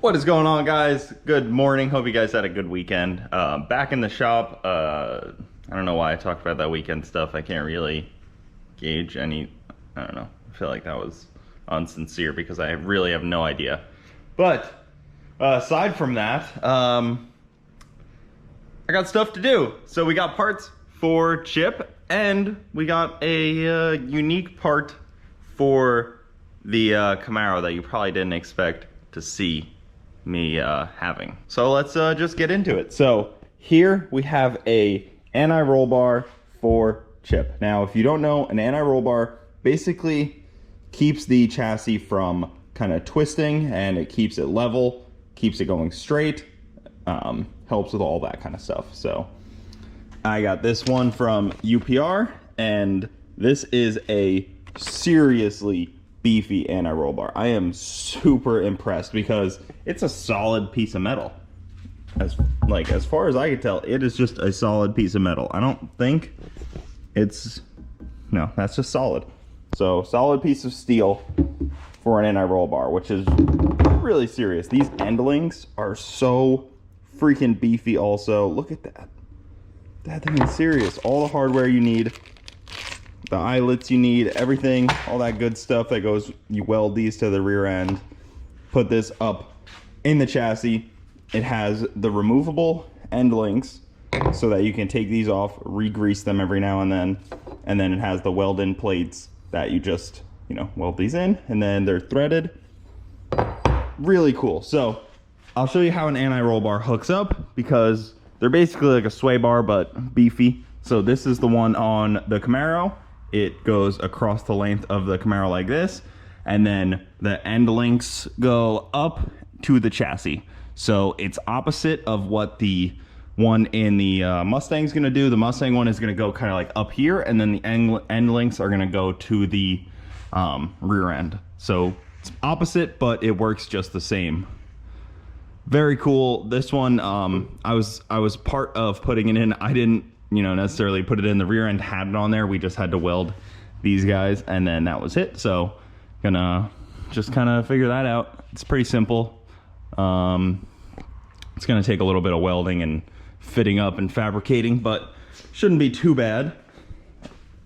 What is going on, guys? Good morning. Hope you guys had a good weekend. Back in the shop. I don't know why I talked about that weekend stuff. I can't really gauge any, I don't know. I feel like that was unsincere because I really have no idea. But aside from that, I got stuff to do. So we got parts for Chip, and we got a unique part for the Camaro that you probably didn't expect to see me having. So let's just get into it. So here we have a anti-roll bar for Chip. Now, if you don't know, an anti-roll bar basically keeps the chassis from kind of twisting, and it keeps it level, keeps it going straight, helps with all that kind of stuff. So I got this one from UPR, and this is a seriously beefy anti-roll bar. I am super impressed because it's a solid piece of metal. As far as I can tell, it is just a solid piece of metal. I don't think it's, no, that's just solid. So solid piece of steel for an anti-roll bar, which is really serious. These end links are so freaking beefy also. Look at that. That thing is serious. All the hardware you need, the eyelets you need, everything, all that good stuff that goes, you weld these to the rear end, put this up in the chassis. It has the removable end links so that you can take these off, re-grease them every now and then it has the weld-in plates that you just, weld these in, and then they're threaded. Really cool. So I'll show you how an anti-roll bar hooks up, because they're basically like a sway bar but beefy. So this is the one on the Camaro. It goes across the length of the Camaro like this, and then the end links go up to the chassis. So it's opposite of what the one in the Mustang's gonna do. The Mustang one is gonna go kind of like up here, and then the end links are gonna go to the rear end. So it's opposite, but it works just the same. Very cool. This one, I was part of putting it in. I didn't necessarily put it in. The rear end had it on there. We just had to weld these guys, and then that was it. So gonna just kind of figure that out. It's pretty simple. It's gonna take a little bit of welding and fitting up and fabricating, but shouldn't be too bad.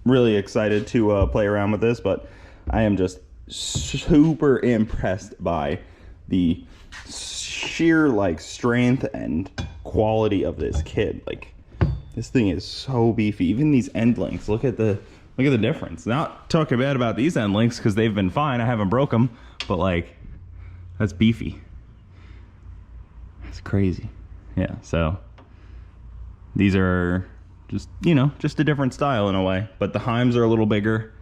Really excited to play around with this, but I am just super impressed by the sheer strength and quality of this kit. This thing is so beefy. Even these end links, look at the difference. Not talking bad about these end links because they've been fine. I haven't broke them, but that's beefy. That's crazy. Yeah, so these are just, just a different style in a way, but the Heims are a little bigger.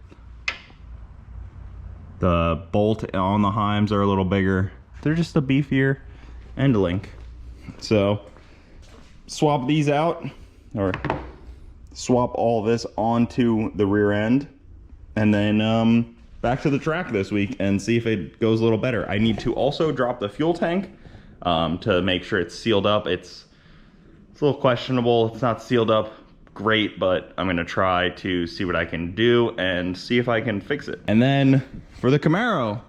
The bolt on the Heims are a little bigger. They're just a beefier end link. So swap these out, or swap all this onto the rear end, and then back to the track this week and see if it goes a little better. I need to also drop the fuel tank to make sure it's sealed up. It's a little questionable. It's not sealed up great, but I'm gonna try to see what I can do and see if I can fix it. And then for the Camaro,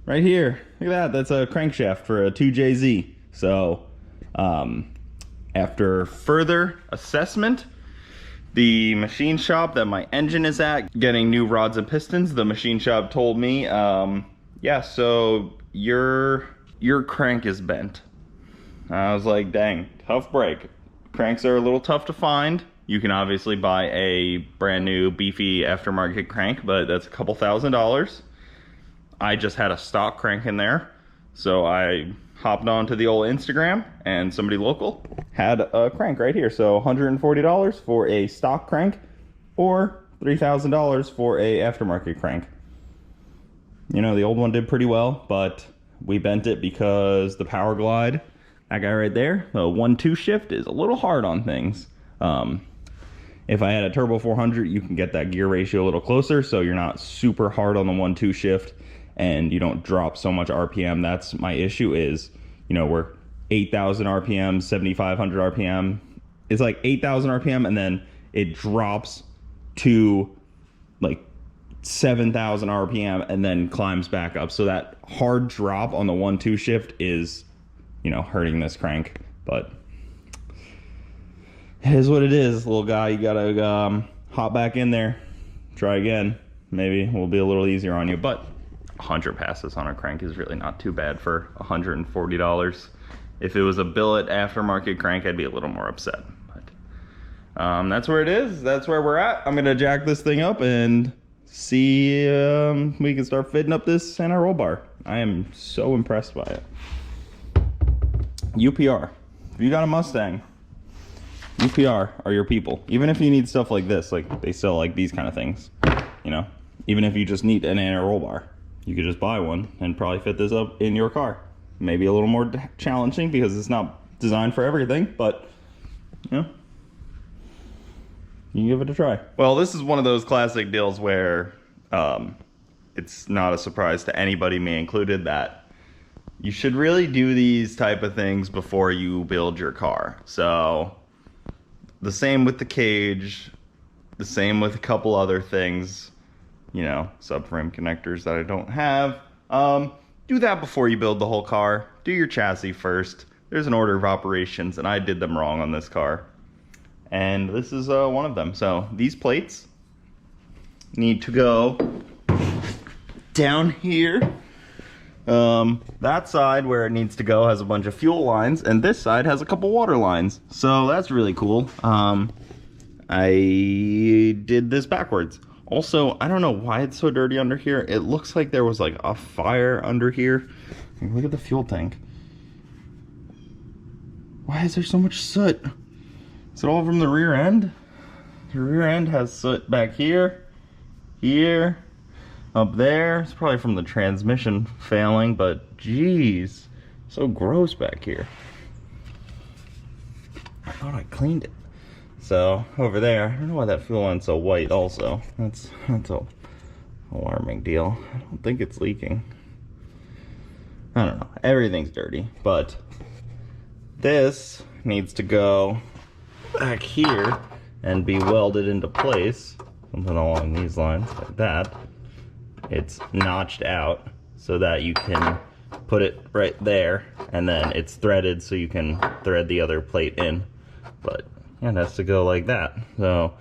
right here, look at that. That's a crankshaft for a 2JZ. So after further assessment, the machine shop that my engine is at, getting new rods and pistons, the machine shop told me, yeah, so your crank is bent. I was like, dang, tough break. Cranks are a little tough to find. You can obviously buy a brand new beefy aftermarket crank, but that's a couple $1,000s. I just had a stock crank in there, so I hopped onto the old Instagram, and somebody local had a crank right here. So $140 for a stock crank, or $3,000 for a aftermarket crank. The old one did pretty well, but we bent it because the Power Glide, that guy right there, the 1-2 shift is a little hard on things. If I had a Turbo 400, you can get that gear ratio a little closer, so you're not super hard on the 1-2 shift, and you don't drop so much RPM. That's my issue is, we're 8,000 RPM, 7,500 RPM. It's like 8,000 RPM, and then it drops to 7,000 RPM and then climbs back up. So that hard drop on the 1-2 shift is, you know, hurting this crank. But it is what it is, little guy. You gotta hop back in there, try again. Maybe it will be a little easier on you. But 100 passes on a crank is really not too bad for $140. If it was a billet aftermarket crank, I'd be a little more upset. But that's where it is. That's where we're at. I'm gonna jack this thing up and see we can start fitting up this anti-roll bar. I am so impressed by it. UPR, if you got a Mustang, UPR are your people. Even if you need stuff like this, like they sell like these kind of things, you know, even if you just need an anti-roll bar, you could just buy one and probably fit this up in your car. Maybe a little more challenging because it's not designed for everything, but you know, you can give it a try. Well, this is one of those classic deals where it's not a surprise to anybody, me included, that you should really do these type of things before you build your car. So the same with the cage, the same with a couple other things, you know, subframe connectors that I don't have. Do that before you build the whole car. Do your chassis first. There's an order of operations, and I did them wrong on this car. And this is one of them. So these plates need to go down here. That side where it needs to go has a bunch of fuel lines, and this side has a couple water lines. So that's really cool. I did this backwards. Also, I don't know why it's so dirty under here. It looks like there was like a fire under here. Look at the fuel tank. Why is there so much soot? Is it all from the rear end? The rear end has soot back here, here, up there. It's probably from the transmission failing, but geez, so gross back here. I thought I cleaned it. So over there, I don't know why that fuel line's so white also. That's a alarming deal. I don't think it's leaking. I don't know. Everything's dirty, but this needs to go back here and be welded into place. Something along these lines, like that. It's notched out so that you can put it right there, and then it's threaded so you can thread the other plate in. But yeah, it has to go like that. So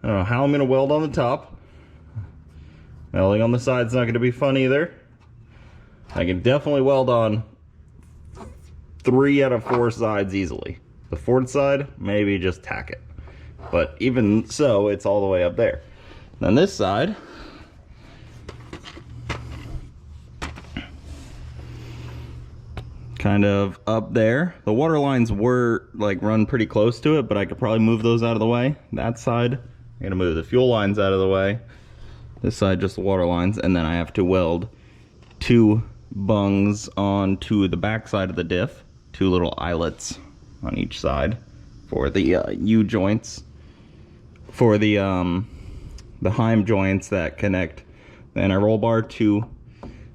I don't know how I'm gonna weld on the top. Welding on the side's not gonna be fun either. I can definitely weld on 3 out of 4 sides easily. The Ford side, maybe just tack it. But even so, it's all the way up there. Then this side, kind of up there. The water lines were like run pretty close to it, but I could probably move those out of the way. That side, I'm gonna move the fuel lines out of the way. This side, just the water lines, and then I have to weld 2 bungs onto the back side of the diff, 2 little eyelets on each side for the U-joints, for the Heim joints that connect the anti-roll bar to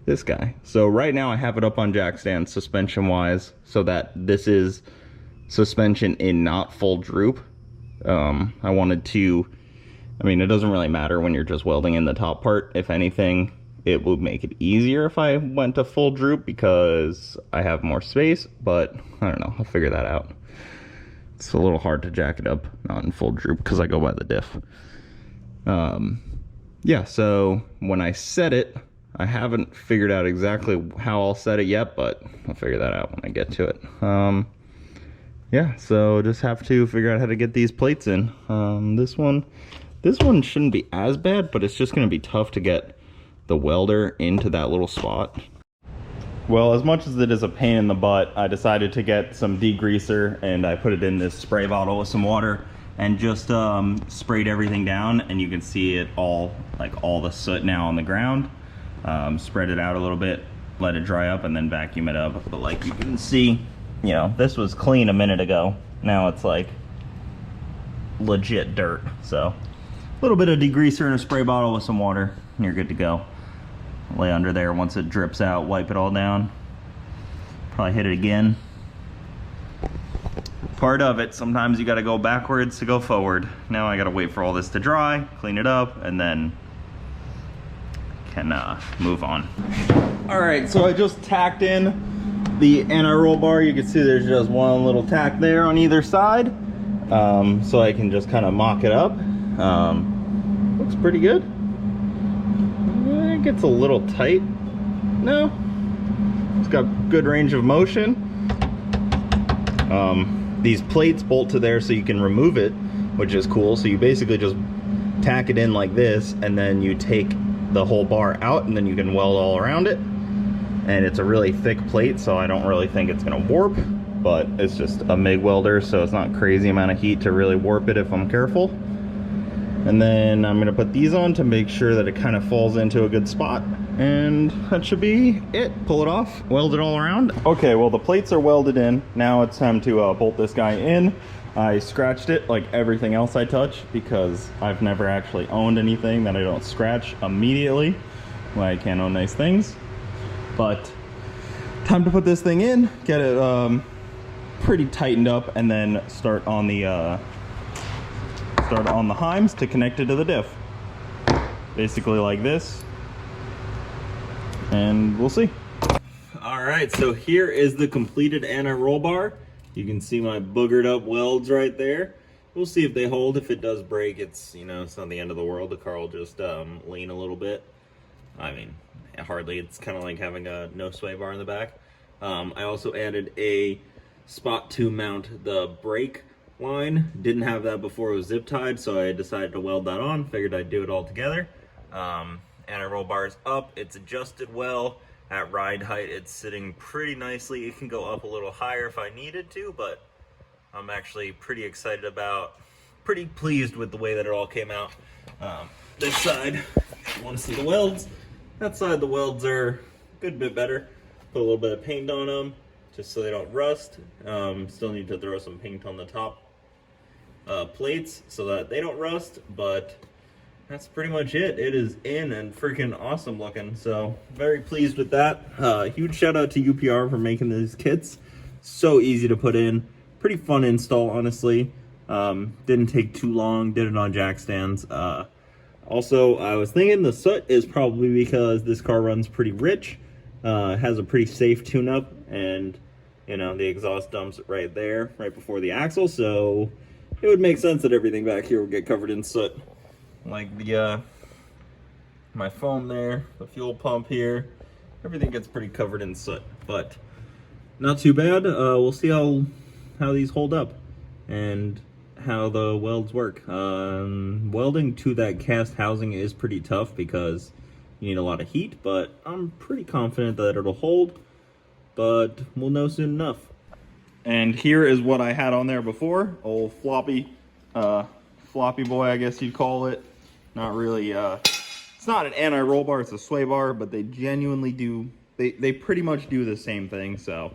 this guy. So right now I have it up on jack stand suspension wise, so that this is suspension in not full droop. I wanted to, I mean, it doesn't really matter when you're just welding in the top part. If anything, it would make it easier if I went to full droop because I have more space, but I don't know, I'll figure that out. It's a little hard to jack it up not in full droop because I go by the diff. Yeah, so when I set it, I haven't figured out exactly how I'll set it yet, but I'll figure that out when I get to it. Yeah, so just have to figure out how to get these plates in. This one shouldn't be as bad, but it's just gonna be tough to get the welder into that little spot. Well, as much as it is a pain in the butt, I decided to get some degreaser, and I put it in this spray bottle with some water and just sprayed everything down, and you can see it all, like all the soot now on the ground. Spread it out a little bit, let it dry up, and then vacuum it up. But like you can see, you know, this was clean a minute ago. Now it's like legit dirt. So a little bit of degreaser in a spray bottle with some water, and you're good to go. Lay under there once it drips out, wipe it all down. Probably hit it again. Part of it, sometimes you gotta go backwards to go forward. Now I gotta wait for all this to dry, clean it up, and then can move on. All right, so I just tacked in the anti-roll bar. You can see there's just one little tack there on either side. So I can just kind of mock it up. Looks pretty good. It gets a little tight. No, it's got good range of motion. These plates bolt to there so you can remove it, which is cool. So you basically just tack it in like this, and then you take the whole bar out, and then you can weld all around it. And it's a really thick plate, so I don't really think it's gonna warp, but it's just a MIG welder, so it's not crazy amount of heat to really warp it if I'm careful. And then I'm gonna put these on to make sure that it kind of falls into a good spot, and that should be it. Pull it off, weld it all around. Okay, well the plates are welded in. Now it's time to bolt this guy in. I scratched it like everything else I touch because I've never actually owned anything that I don't scratch immediately. Well, I can't own nice things. But time to put this thing in, get it pretty tightened up, and then start on the heims to connect it to the diff. Basically like this, and we'll see. All right, so here is the completed anti-roll bar. You can see my boogered up welds right there. We'll see if they hold. If it does break, it's, you know, it's not the end of the world. The car will just lean a little bit. I mean, hardly. It's kind of like having a no sway bar in the back. I also added a spot to mount the brake line. Didn't have that before it was zip tied, so I decided to weld that on. Figured I'd do it all together. Anti-roll bar is up. It's adjusted well. At ride height, it's sitting pretty nicely. It can go up a little higher if I needed to, but I'm actually pretty excited about, pretty pleased with the way that it all came out. This side, if you want to see the welds, that side the welds are a good bit better. Put a little bit of paint on them just so they don't rust. Still need to throw some paint on the top plates so that they don't rust, but that's pretty much it. It is in and freaking awesome looking, so very pleased with that. Huge shout out to UPR for making these kits. So easy to put in, pretty fun install, honestly. Didn't take too long, did it on jack stands. Also, I was thinking the soot is probably because this car runs pretty rich. It has a pretty safe tune-up, and you know, the exhaust dumps right there, right before the axle, so it would make sense that everything back here would get covered in soot. Like the my foam there, the fuel pump here, everything gets pretty covered in soot, but not too bad. We'll see how these hold up and how the welds work. Welding to that cast housing is pretty tough because you need a lot of heat, but I'm pretty confident that it'll hold, but we'll know soon enough. And here is what I had on there before, old floppy boy, I guess you'd call it. Not really, it's not an anti-roll bar, it's a sway bar, but they genuinely do, they pretty much do the same thing. So,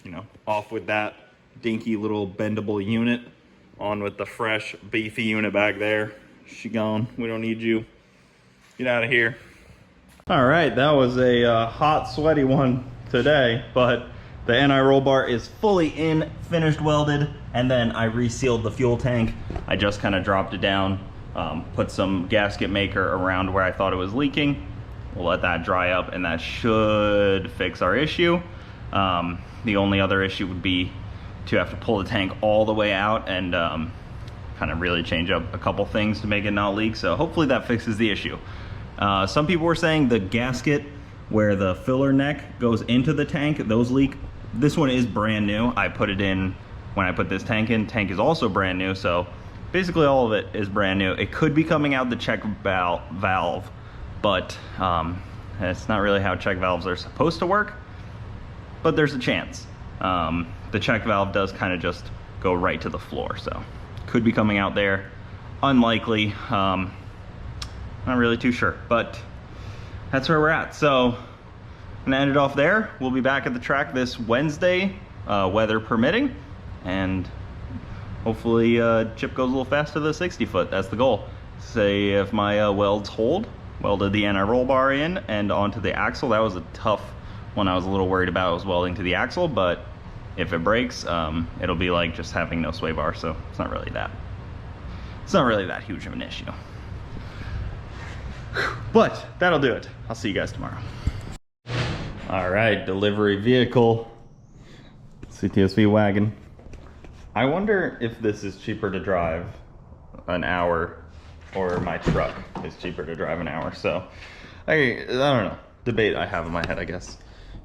you know, off with that dinky little bendable unit, on with the fresh beefy unit back there. She gone, we don't need you, get out of here. All right, that was a hot, sweaty one today, but the anti-roll bar is fully in, finished welded, and then I resealed the fuel tank. I just kind of dropped it down, put some gasket maker around where I thought it was leaking. We'll let that dry up, and that should fix our issue. The only other issue would be to have to pull the tank all the way out and kind of really change up a couple things to make it not leak. So hopefully that fixes the issue. Some people were saying the gasket where the filler neck goes into the tank, those leak. This one is brand new. I put it in when I put this tank in. Tank is also brand new, so basically all of it is brand new. It could be coming out the check valve, but it's not really how check valves are supposed to work, but there's a chance. The check valve does kind of just go right to the floor, so could be coming out there. Unlikely, not really too sure, but that's where we're at. So I'm gonna end it off there. We'll be back at the track this Wednesday, weather permitting, and hopefully Chip goes a little faster than the 60 foot. That's the goal. Say if my welds hold, welded the anti-roll bar in and onto the axle. That was a tough one. I was a little worried about was welding to the axle, but if it breaks, it'll be like just having no sway bar, so it's not really that huge of an issue. But that'll do it. I'll see you guys tomorrow. All right, delivery vehicle, CTSV wagon. I wonder if this is cheaper to drive an hour or my truck is cheaper to drive an hour. So I don't know. Debate I have in my head, I guess.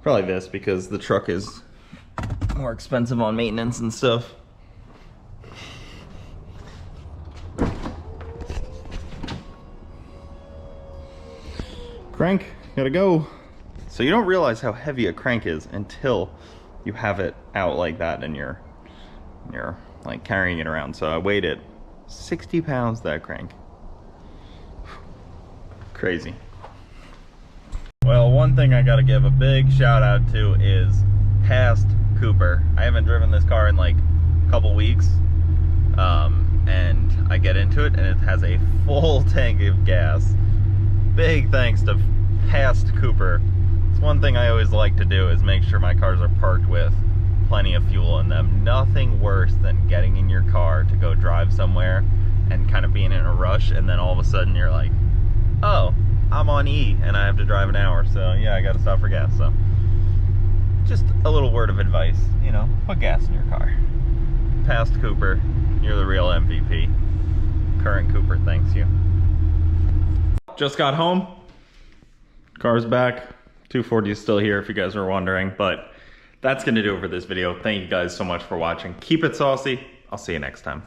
Probably this, because the truck is more expensive on maintenance and stuff. Crank, gotta go. So you don't realize how heavy a crank is until you have it out like that and you're like carrying it around. So I weighed it, 60 pounds, that crank. Crazy. Well, one thing I gotta give a big shout out to is Past Cooper. I haven't driven this car in like a couple weeks, and I get into it and it has a full tank of gas. Big thanks to Past Cooper. It's one thing I always like to do, is make sure my cars are parked with plenty of fuel in them. Nothing worse than getting in your car to go drive somewhere and kind of being in a rush, and then all of a sudden you're like, oh, I'm on E and I have to drive an hour, so yeah, I gotta stop for gas. So just a little word of advice, you know, put gas in your car. Past Cooper, you're the real MVP. Current Cooper thanks you. Just got home. Car's back. 240 is still here if you guys were wondering, but that's gonna do it for this video. Thank you guys so much for watching. Keep it saucy. I'll see you next time.